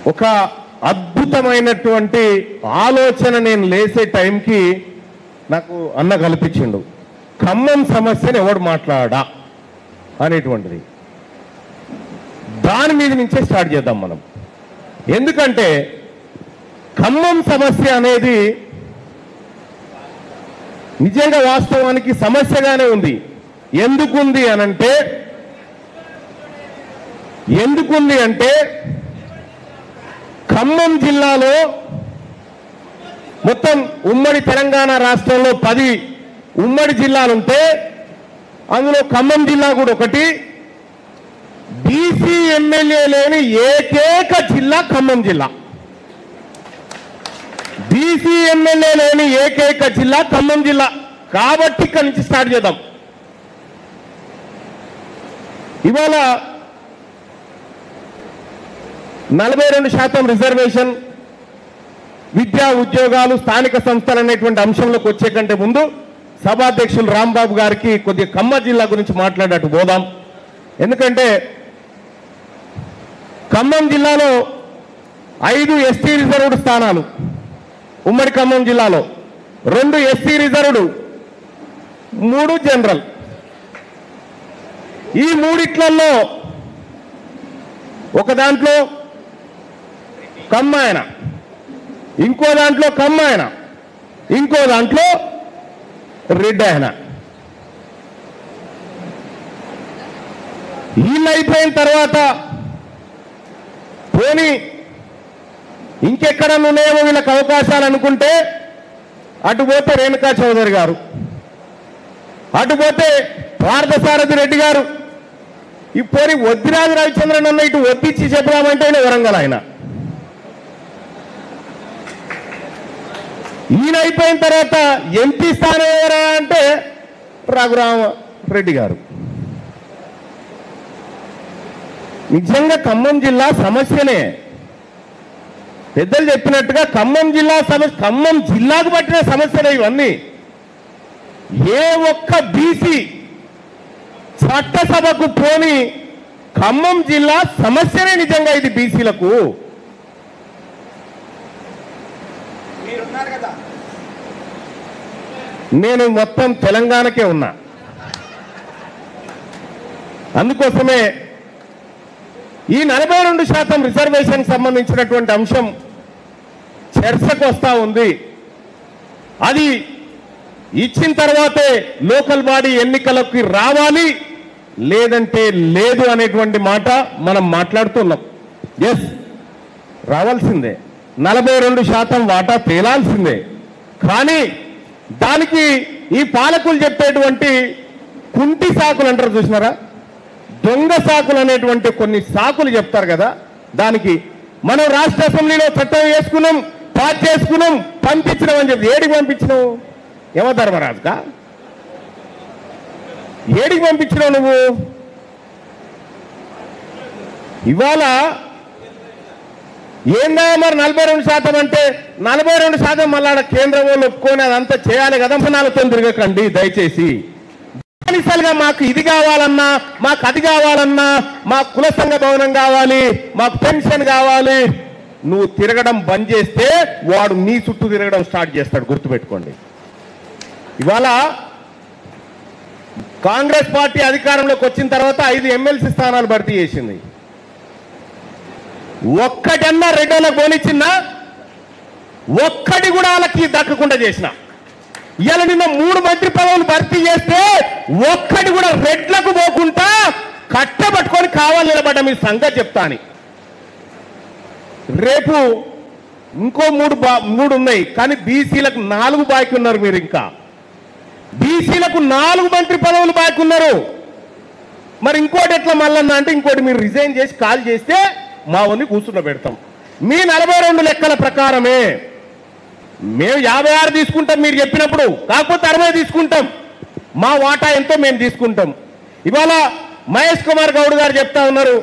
ఒక అద్భుతమైనటువంటి ఆలోచన నేను లేసే టైంకి నాకు అన్న కల్పించిండు. ఖమ్మం సమస్యను ఎవడు మాట్లాడా అనేటువంటిది. దాని మీద నుంచే స్టార్ట్ చేద్దాం మనం. ఎందుకంటే ఖమ్మం సమస్య అనేది నిజంగా వాస్తవానికి సమస్యగానే ఉంది. ఎందుకుంది అంటే ఖమ్మం జిల్లాలో మొత్తం ఉమ్మడి తెలంగాణ రాష్ట్రంలో 10 ఉమ్మడి జిల్లాలుంటే అందులో ఖమ్మం జిల్లా కూడా ఒకటి. బీసీ ఎమ్మెల్యే లేని ఏకైక జిల్లా ఖమ్మం జిల్లా. బీసీ ఎమ్మెల్యే లేని ఏకైక జిల్లా ఖమ్మం జిల్లా. కాబట్టి ఇక్కడి నుంచి స్టార్ట్ చేద్దాం. ఇవాళ 42% రిజర్వేషన్, విద్యా ఉద్యోగాలు, స్థానిక సంస్థలు అనేటువంటి అంశంలోకి వచ్చే కంటే ముందు సభాధ్యక్షులు రాంబాబు గారికి కొద్దిగా ఖమ్మం జిల్లా గురించి మాట్లాడట్టు పోదాం. ఎందుకంటే ఖమ్మం జిల్లాలో 5 ఎస్టీ రిజర్వ్డ్ స్థానాలు ఉమ్మడి ఖమ్మం జిల్లాలో, 2 ఎస్సీ రిజర్వ్డ్, 3 జనరల్. ఈ మూడిట్లలో ఒక దాంట్లో కమ్మాయన, ఇంకో దాంట్లో కమ్మాయన, ఇంకో దాంట్లో రెడ్డి ఆయన. వీళ్ళు అయిపోయిన తర్వాత పోనీ ఇంకెక్కడ ఉన్నాయేమో వీళ్ళకి అవకాశాలు అనుకుంటే అటు పోతే రేణుకా చౌదరి గారు, అటు పోతే పార్థసారథి రెడ్డి గారు, ఈ పోనీ వద్దిరాజు రవిచంద్రన్ అన్న ఇటు వద్దిచ్చి చెప్పుదామంటే ఆయన వరంగల్ ఆయన. ఈయన అయిపోయిన తర్వాత ఎంపీ స్థానం ఎవరా అంటే రఘురామరెడ్డి గారు. నిజంగా ఖమ్మం జిల్లా సమస్యనే. పెద్దలు చెప్పినట్టుగా ఖమ్మం జిల్లా సమస్య, ఖమ్మం జిల్లాకు పట్టిన సమస్యలే ఇవన్నీ. ఏ ఒక్క బీసీ చట్టసభకు పోని ఖమ్మం జిల్లా సమస్యనే నిజంగా ఇది బీసీలకు. నేను మొత్తం తెలంగాణకే ఉన్నా. అందుకోసమే ఈ 42% రిజర్వేషన్ సంబంధించినటువంటి అంశం చర్చకు వస్తూ ఉంది. అది ఇచ్చిన తర్వాతే లోకల్ బాడీ ఎన్నికలకు రావాలి, లేదంటే లేదు అనేటువంటి మాట మనం మాట్లాడుతున్నాం. ఎస్, రావాల్సిందే, 42% వాటా తేలాల్సిందే. కానీ దానికి ఈ పాలకులు చెప్పేటువంటి కుంటి సాకులు అంటారు చూసినారా, దొంగ సాకులు అనేటువంటి కొన్ని సాకులు చెప్తారు కదా. దానికి మనం రాష్ట్ర అసెంబ్లీలో చట్టం వేసుకున్నాం, పాస్ చేసుకున్నాం, పంపించినాం అని చెప్పి ఏడికి పంపించినావు? యమధర్మరాజుగా ఏడికి పంపించినావు నువ్వు? ఇవాళ ఏందా మరి 42% అంటే 42% మళ్ళా కేంద్రం వాళ్ళు ఒప్పుకొని అదంతా చేయాలి కదా. నాలుగుతో తిరగకండి దయచేసి. బానిసలుగా మాకు ఇది కావాలన్నా, మాకు అది కావాలన్నా, మాకు కుల సంఘ భవనం కావాలి, మాకు పెన్షన్ కావాలి, నువ్వు తిరగడం బంద్ చేస్తే వాడు నీ చుట్టూ తిరగడం స్టార్ట్ చేస్తాడు. గుర్తుపెట్టుకోండి. ఇవాళ కాంగ్రెస్ పార్టీ అధికారంలోకి వచ్చిన తర్వాత 5 ఎమ్మెల్సీ స్థానాలు భర్తీ చేసింది. ఒక్కటన్నా రెడ్డిలకు పోనిచ్చిందా? ఒక్కటి కూడా వాళ్ళకి దక్కకుండా చేసిన. ఇవాళ నిన్న 3 మంత్రి పదవులు భర్తీ చేస్తే ఒక్కటి కూడా రెడ్లకు పోకుండా కట్టబట్టుకొని కావాలి నిలబడ్డ మీ సంగతి చెప్తా అని. రేపు ఇంకో 3 ఉన్నాయి. కానీ బీసీలకు 4 బాకీ ఉన్నారు. మీరు ఇంకా బీసీలకు 4 మంత్రి పదవులు బాకీ ఉన్నారు. మరి ఇంకోటి ఎట్లా మళ్ళన్నా అంటే ఇంకోటి మీరు రిజైన్ చేసి కాల్ చేస్తే మా వన్ని కూర్చున్న పెడతాం. మీ 42 లెక్కల ప్రకారమే మేము 56 తీసుకుంటాం మీరు చెప్పినప్పుడు, కాకపోతే 60 తీసుకుంటాం. మా వాటా ఎంతో మేము తీసుకుంటాం. ఇవాళ మహేష్ కుమార్ గౌడ్ గారు చెప్తా ఉన్నారు,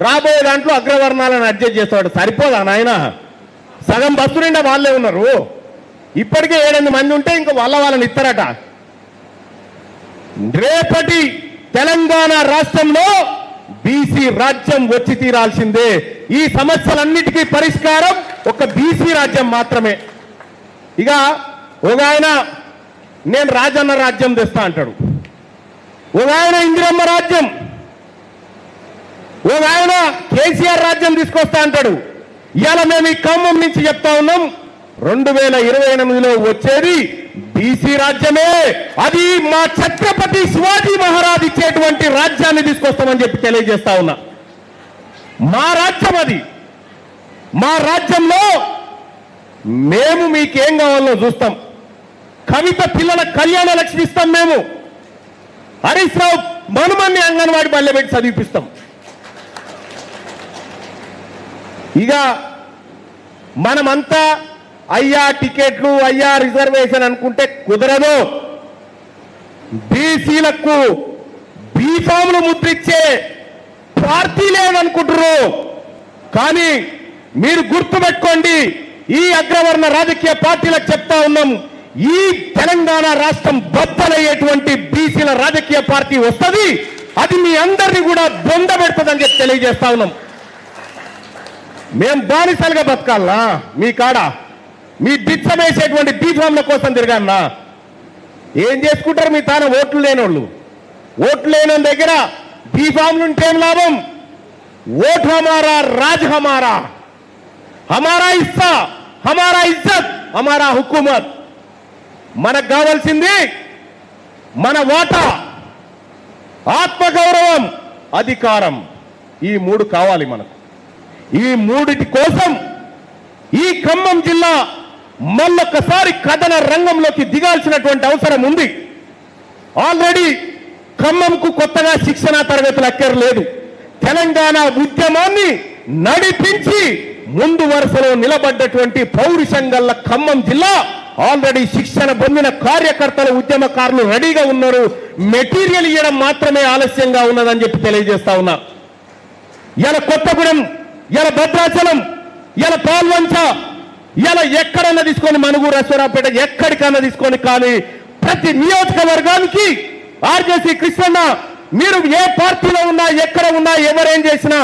రాబోయే దాంట్లో అగ్రవర్ణాలను అడ్జస్ట్ చేస్తాడు. సరిపోదా నాయన? సగం బస్సు నిండా వాళ్ళే ఉన్నారు. ఇప్పటికే 7-8 మంది ఉంటే ఇంకా వాళ్ళని ఇస్తారట. రేపటి తెలంగాణ రాష్ట్రంలో బీసీ రాజ్యం వచ్చి తీరాల్సిందే. ఈ సమస్యలన్నిటికీ పరిష్కారం ఒక బీసీ రాజ్యం మాత్రమే. ఇక ఒక ఆయన నేను రాజన్న రాజ్యం తెస్తా అంటాడు, ఒక ఆయన ఇందిరమ్మ రాజ్యం, ఒక ఆయన కేసీఆర్ రాజ్యం తీసుకొస్తా అంటాడు. ఇవాళ మేము ఈ ఖమ్మం నుంచి చెప్తా ఉన్నాం, 2028లో వచ్చేది బీసీ రాజ్యమే. అది మా ఛత్రపతి శివాజీ మహారాజ్ ఇచ్చేటువంటి రాజ్యాన్ని తీసుకొస్తామని చెప్పి తెలియజేస్తా ఉన్నా. మా రాజ్యం అది. మా రాజ్యంలో మేము మీకేం కావాలో చూస్తాం. కవిత పిల్లల కళ్యాణ లక్ష్మి ఇస్తాం. మేము హరీష్ రావు మనుమన్ని అంగన్వాడి బల్లె పెట్టి చదివిపిస్తాం. ఇక మనమంతా అయ్యా టికెట్లు, అయ్యా రిజర్వేషన్ అనుకుంటే కుదరదు. బీసీలకు బీఫాములు ముద్రించే పార్టీ లేదనుకుంటారు. కానీ మీరు గుర్తుపెట్టుకోండి, ఈ అగ్రవర్ణ రాజకీయ పార్టీలకు చెప్తా ఉన్నాం, ఈ తెలంగాణ రాష్ట్రం బద్దలయ్యేటువంటి బీసీల రాజకీయ పార్టీ వస్తుంది. అది మీ అందరినీ కూడా బొంద పెడుతుందని చెప్పి తెలియజేస్తా ఉన్నాం. మేం బానిసలుగా బతకాలనా? మీ కాడ మీ బిచ్చం వేసేటువంటి బీఫామ్ల కోసం తిరగాలనా? ఏం చేసుకుంటారు మీ తాన? ఓట్లు లేనోళ్ళు. ఓట్లు లేని దగ్గర బీఫామ్లు ఉంటేం లాభం? ఓట్ హమారా, రాజ్ హమారా, హమారా హిస్సా, హమారా ఇజ్జత్, హమారా హుకూమత్. మనకు కావాల్సింది మన వాటా, ఆత్మగౌరవం, అధికారం. ఈ మూడు కావాలి మనకు. ఈ మూడిటి కోసం ఈ ఖమ్మం జిల్లా మళ్ళొక్కసారి కథన రంగంలోకి దిగాల్సినటువంటి అవసరం ఉంది. ఆల్రెడీ ఖమ్మంకు కొత్తగా శిక్షణ తరగతులు అక్కర్లేదు. తెలంగాణ ఉద్యమాన్ని నడిపించి ముందు వరుసలో నిలబడ్డటువంటి పౌరుషం గల్ల ఖమ్మం జిల్లా ఆల్రెడీ శిక్షణ పొందిన కార్యకర్తలు, ఉద్యమకారులు రెడీగా ఉన్నారు. మెటీరియల్ ఇవ్వడం మాత్రమే ఆలస్యంగా ఉన్నదని చెప్పి తెలియజేస్తా ఉన్నా. ఇలా కొత్తగూడెం, ఇలా భద్రాచలం, ఇలా పాల్వంచ, ఇలా ఎక్కడన్నా తీసుకొని మనుగూరు, అశ్వరాపేట, ఎక్కడికన్నా తీసుకొని, కానీ ప్రతి నియోజకవర్గానికి ఆర్జేసీ కృష్ణన్న, మీరు ఏ పార్టీలో ఉన్నా, ఎక్కడ ఉన్నా, ఎవరేం చేసినా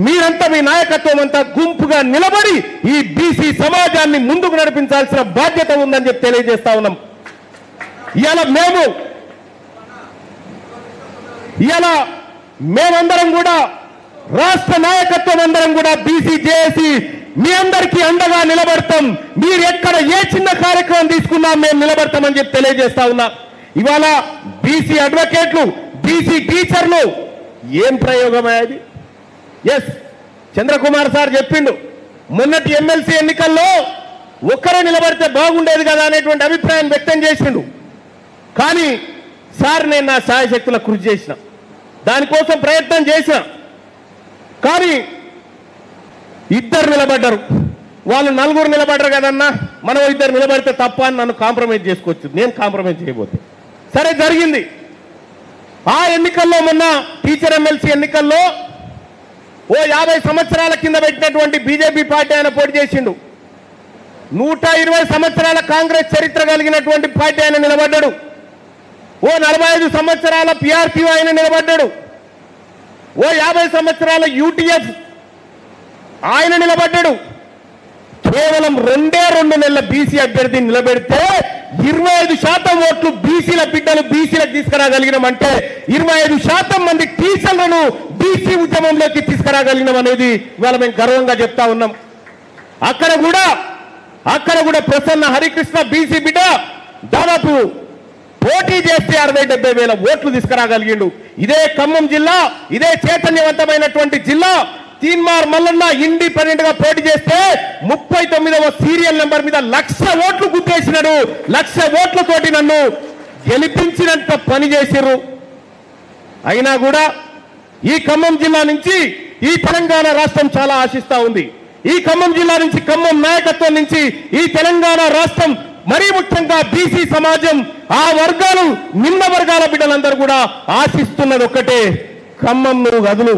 మీరంతా మీ నాయకత్వం అంతా గుంపుగా నిలబడి ఈ బీసీ సమాజాన్ని ముందుకు నడిపించాల్సిన బాధ్యత ఉందని చెప్పి తెలియజేస్తా ఉన్నాం. ఇవాళ మేమందరం కూడా, రాష్ట్ర నాయకత్వం అందరం కూడా బీసీ జేఏసీ మీ అందరికీ అండగా నిలబడతాం. మీరు ఎక్కడ ఏ చిన్న కార్యక్రమం తీసుకున్నా మేము నిలబడతామని చెప్పి తెలియజేస్తా ఉన్నా. ఇవాళ బీసీ అడ్వకేట్లు, బీసీ టీచర్లు, ఏం ప్రయోగం అది? ఎస్, చంద్రకుమార్ సార్ చెప్పిండు, మొన్నటి ఎమ్మెల్సీ ఎన్నికల్లో ఒక్కరే నిలబడితే బాగుండేది కదా అనేటువంటి అభిప్రాయం వ్యక్తం చేసిండు. కానీ సార్, నేను నా శాయశక్తుల కృషి చేసిన, దానికోసం ప్రయత్నం చేసిన. కానీ ఇద్దరు నిలబడ్డారు. వాళ్ళు నలుగురు నిలబడ్డారు కదన్నా, మనం ఇద్దరు నిలబడితే తప్ప అని నన్ను కాంప్రమైజ్ చేసుకోవచ్చు. నేను కాంప్రమైజ్ చేయబోతే సరే జరిగింది. ఆ ఎన్నికల్లో, మొన్న టీచర్ ఎమ్మెల్సీ ఎన్నికల్లో 50 సంవత్సరాల కింద పెట్టినటువంటి బీజేపీ పార్టీ ఆయన పోటీ చేసిండు. 120 సంవత్సరాల కాంగ్రెస్ చరిత్ర కలిగినటువంటి పార్టీ ఆయన నిలబడ్డాడు. 45 సంవత్సరాల పిఆర్పీ ఆయన నిలబడ్డాడు. 50 సంవత్సరాల యూటీఎఫ్ ఆయన నిలబడ్డాడు. కేవలం 2 నెలల బీసీ అభ్యర్థిని నిలబెడితే 25% ఓట్లు బీసీల బిడ్డలు బీసీలకు తీసుకురాగలిగినామంటే 25% మంది టీచర్లను బీసీ ఉద్యమంలోకి తీసుకురాగలిగినాం అనేది ఇవాళ మేము గర్వంగా చెప్తా ఉన్నాం. అక్కడ కూడా ప్రసన్న హరికృష్ణ బీసీ బిడ్డ దాదాపు పోటీ చేస్తే 60-70 వేల ఓట్లు తీసుకురాగలిగిండు. ఇదే ఖమ్మం జిల్లా, ఇదే చైతన్యవంతమైనటువంటి జిల్లా, తీన్మార్ మల్లన్న ఇండిపెండెంట్ గా పోటీ చేస్తే 39వ సీరియల్ నెంబర్ మీద 1,00,000 ఓట్లు గుర్తేసినాడు. 1,00,000 ఓట్లతోటి నన్ను గెలిపించినంత పని చేసిర్రు. అయినా కూడా ఈ ఖమ్మం జిల్లా నుంచి ఈ తెలంగాణ రాష్ట్రం చాలా ఆశిస్తా ఉంది. ఈ ఖమ్మం జిల్లా నుంచి, ఖమ్మం నాయకత్వం నుంచి ఈ తెలంగాణ రాష్ట్రం, మరీ ముఖ్యంగా బీసీ సమాజం, ఆ వర్గాలు, నిమ్న వర్గాల బిడ్డలందరూ కూడా ఆశిస్తున్నది ఒక్కటే, ఖమ్మం నువ్వు కదులు,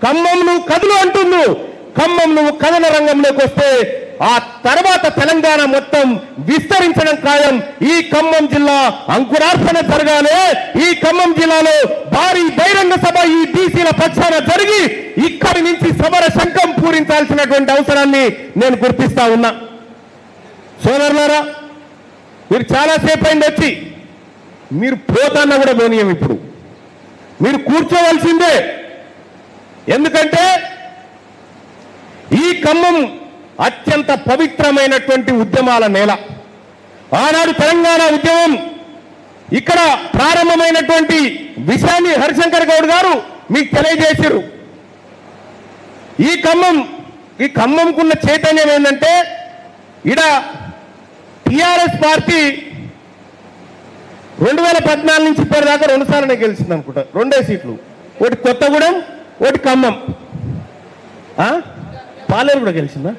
ఖమ్మం నువ్వు కదులు అంటున్నావు. ఖమ్మం నువ్వు కథన రంగంలోకి వస్తే ఆ తర్వాత తెలంగాణ మొత్తం విస్తరించడం ఖాయం. ఈ ఖమ్మం జిల్లా అంకురార్పణ జరగాలి. ఈ ఖమ్మం జిల్లాలో భారీ బహిరంగ సభ ఈ బీసీల పక్షాన జరిగి ఇక్కడి నుంచి సమర శంఖం పూరించాల్సినటువంటి అవసరాన్ని నేను గుర్తిస్తా ఉన్నా. సోదరులారా, మీరు చాలాసేపు అయింది వచ్చి, మీరు పోతాన్న కూడా పోనీయం. ఇప్పుడు మీరు కూర్చోవలసిందే. ఎందుకంటే ఈ ఖమ్మం అత్యంత పవిత్రమైనటువంటి ఉద్యమాల నేల. ఆనాడు తెలంగాణ ఉద్యమం ఇక్కడ ప్రారంభమైనటువంటి విషయాన్ని హరిశంకర్ గౌడ్ గారు మీకు తెలియజేశారు. ఈ ఖమ్మంకున్న చైతన్యం ఏంటంటే, ఇడ టిఆర్ఎస్ పార్టీ 2014 నుంచి ఇప్పటిదాకా 2 సార్లు గెలిచింది అనుకుంటా. 2 సీట్లు, ఒకటి కొత్తగూడెం, ఒకటి ఖమ్మం. పాలేరు కూడా గెలిచిందా?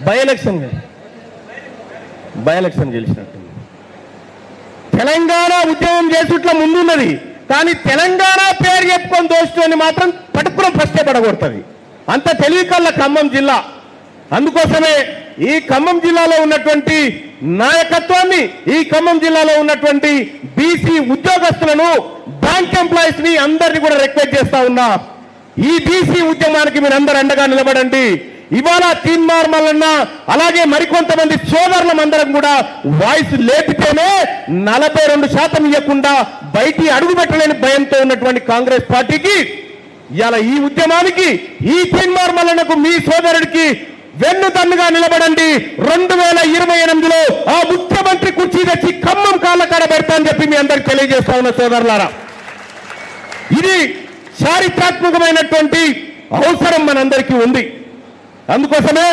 బై ఎలక్షన్ గెలిచినట్టు. తెలంగాణ ఉద్యమం చేసుట్ల ముందున్నది, కానీ తెలంగాణ పేరు చెప్పుకొని దోచుకొని మాత్రం పట్టుకుని ఫస్టే పడగొడుతుంది. అంత తెలివికల్ల ఖమ్మం జిల్లా. అందుకోసమే ఈ ఖమ్మం జిల్లాలో ఉన్నటువంటి నాయకత్వాన్ని, ఈ ఖమ్మం జిల్లాలో ఉన్నటువంటి బీసీ ఉద్యోగస్తులను, బ్యాంక్ ఎంప్లాయీస్ ని అందరినీ కూడా రిక్వెస్ట్ చేస్తా ఉన్నా, ఈ బీసీ ఉద్యమానికి మీరు అందరూ అండగా నిలబడండి. ఇవాళ తీన్మార్ మల్లన్న మరికొంతమంది సోదరులం అందరం కూడా వాయిస్ లేపితేనే 42% ఇవ్వకుండా బయటి అడుగు పెట్టలేని భయంతో ఉన్నటువంటి కాంగ్రెస్ పార్టీకి ఇవాళ ఈ ఉద్యమానికి, ఈ తీన్మార్ మల్లన్నకు, మీ సోదరుడికి వెన్నుదన్నుగా నిలబడండి. 2028లో ఆ ముఖ్యమంత్రి కుర్చీ తెచ్చి ఖమ్మం కాళ్ళ కాడ పెడతా అని చెప్పి మీ అందరికి తెలియజేస్తా ఉన్న సోదరులారా, ఇది చారిత్రాత్మకమైనటువంటి అవసరం మనందరికీ ఉంది. అందుకోసమే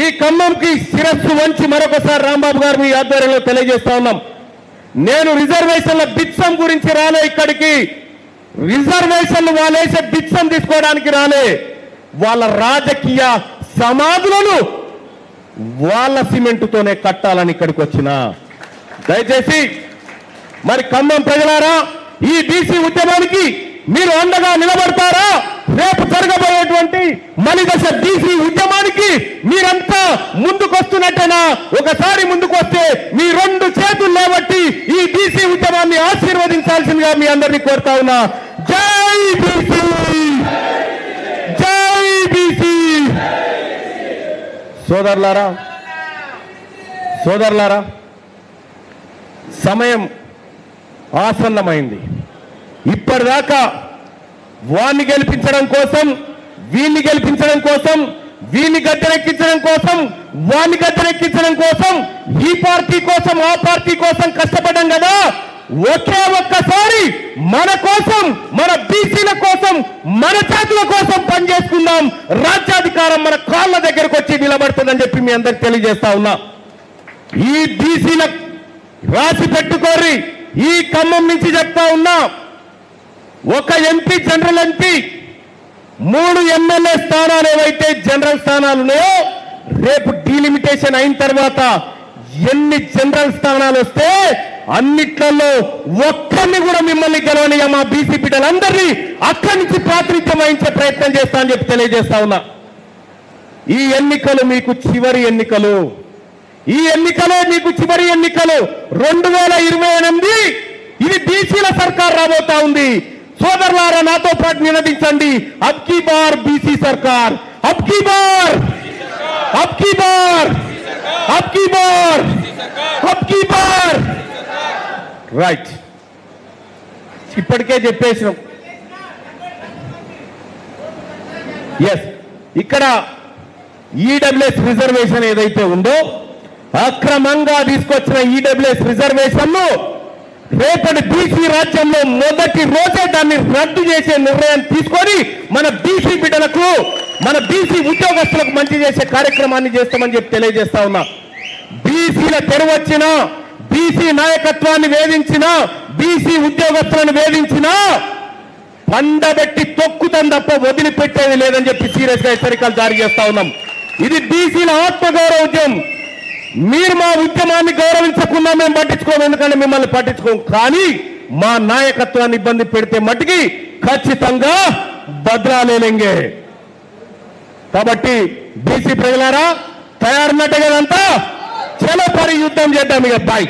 ఈ ఖమ్మంకి శిరస్సు వంచి మరొకసారి రాంబాబు గారు మీ ఆధ్వర్యంలో తెలియజేస్తా ఉన్నాం. నేను రిజర్వేషన్ల బిత్సం గురించి రాలే ఇక్కడికి. రిజర్వేషన్లు వాళ్ళేసే బిత్సం తీసుకోవడానికి రాలే. వాళ్ళ రాజకీయ సమాధులను వాళ్ళ సిమెంటుతోనే కట్టాలని ఇక్కడికి వచ్చిన. దయచేసి మరి ఖమ్మం ప్రజలారా, ఈ బీసీ ఉద్యమానికి మీరు అండగా నిలబడతారా? రేపు జరగబోయేటువంటి మలిదశ బీసీ ఉద్యమానికి మీరంతా ముందుకొస్తున్నట్టేనా? ఒకసారి ముందుకు వస్తే మీ 2 చేతులు లేబట్టి ఈ బీసీ ఉద్యమాన్ని ఆశీర్వదించాల్సిందిగా మీ అందరినీ కోరుతా ఉన్నా. జై బీసీ, జై బీసీ. సోదరులారా, సమయం ఆసన్నమైంది. ఇప్పటిదాకా వాణ్ణి గెలిపించడం కోసం, వీణ్ణి గెలిపించడం కోసం, వీణ్ణి గద్దెనెక్కించడం కోసం, వాణ్ణి గద్దెనెక్కించడం కోసం, ఈ పార్టీ కోసం, ఆ పార్టీ కోసం కష్టపడ్డాం కదా. ఒకే ఒక్కసారి మన కోసం, మన బీసీల కోసం, మన చేతుల కోసం పనిచేసుకుందాం. రాజ్యాధికారం మన కాళ్ళ దగ్గరకు వచ్చి నిలబడుతుందని చెప్పి మీ అందరికి తెలియజేస్తా ఉన్నా. ఈ బీసీల రాసి పెట్టుకోరి. ఈ ఖమ్మం నుంచి చెప్తా ఉన్నా, ఒక ఎంపీ, జనరల్ ఎంపీ, 3 ఎమ్మెల్యే స్థానాలు ఏవైతే జనరల్ స్థానాలు ఉన్నాయో, రేపు డీలిమిటేషన్ అయిన తర్వాత ఎన్ని జనరల్ స్థానాలు వస్తే అన్నిట్లలో ఒక్కరిని కూడా మిమ్మల్ని గెలవని మా బీసీ బిడ్డలందరినీ అక్కడి నుంచి ప్రాతినిధ్యం వహించే ప్రయత్నం చేస్తా అని చెప్పి తెలియజేస్తా ఉన్నా. ఈ ఎన్నికలు మీకు చివరి ఎన్నికలు. ఈ ఎన్నికలే మీకు చివరి ఎన్నికలు. 2028 ఇది బీసీల సర్కార్ రాబోతా ఉంది. సోదరులారా, నాతో పాటు నినదించండి, అబ్ కీ బార్ బీసీ సర్కార్, అబ్ కీ బార్, అబ్ కీ బార్, అబ్ కీ బార్, అబ్ కీ బార్. రైట్, ఇప్పటికే చెప్పేసినాం. ఎస్, ఇక్కడ ఈడబ్ల్యూఎస్ రిజర్వేషన్ ఏదైతే ఉందో, అక్రమంగా తీసుకొచ్చిన ఈడబ్ల్యూఎస్ రిజర్వేషన్ను రేపటి బీసీ రాజ్యంలో మొదటి రోజే దాన్ని రద్దు చేసే నిర్ణయం తీసుకొని మన బీసీ బిడ్డలకు, మన బీసీ ఉద్యోగస్తులకు మంచి చేసే కార్యక్రమాన్ని చేస్తామని చెప్పి తెలియజేస్తా ఉన్నా. బీసీల తెరవచ్చిన, బీసీ నాయకత్వాన్ని వేధించిన, బీసీ ఉద్యోగస్తులను వేధించిన పండబెట్టి తొక్కుతాం తప్ప వదిలిపెట్టేది లేదని చెప్పి సీరియస్ గా హెచ్చరికలు జారీ చేస్తా ఉన్నాం. ఇది బీసీల ఆత్మగౌరవ ఉద్యమం. మీరు మా ఉద్యమాన్ని గౌరవించకుండా మేము పట్టించుకోము, ఎందుకంటే మిమ్మల్ని పట్టించుకోము. కానీ మా నాయకత్వాన్ని ఇబ్బంది పెడితే మట్టికి ఖచ్చితంగా బద్రాలేంగే. కాబట్టి బీసీ ప్రజలారా, తయారున్నట్టే కదంతా చలో పరి యుద్ధం చేద్దాం ఇక బాయ్.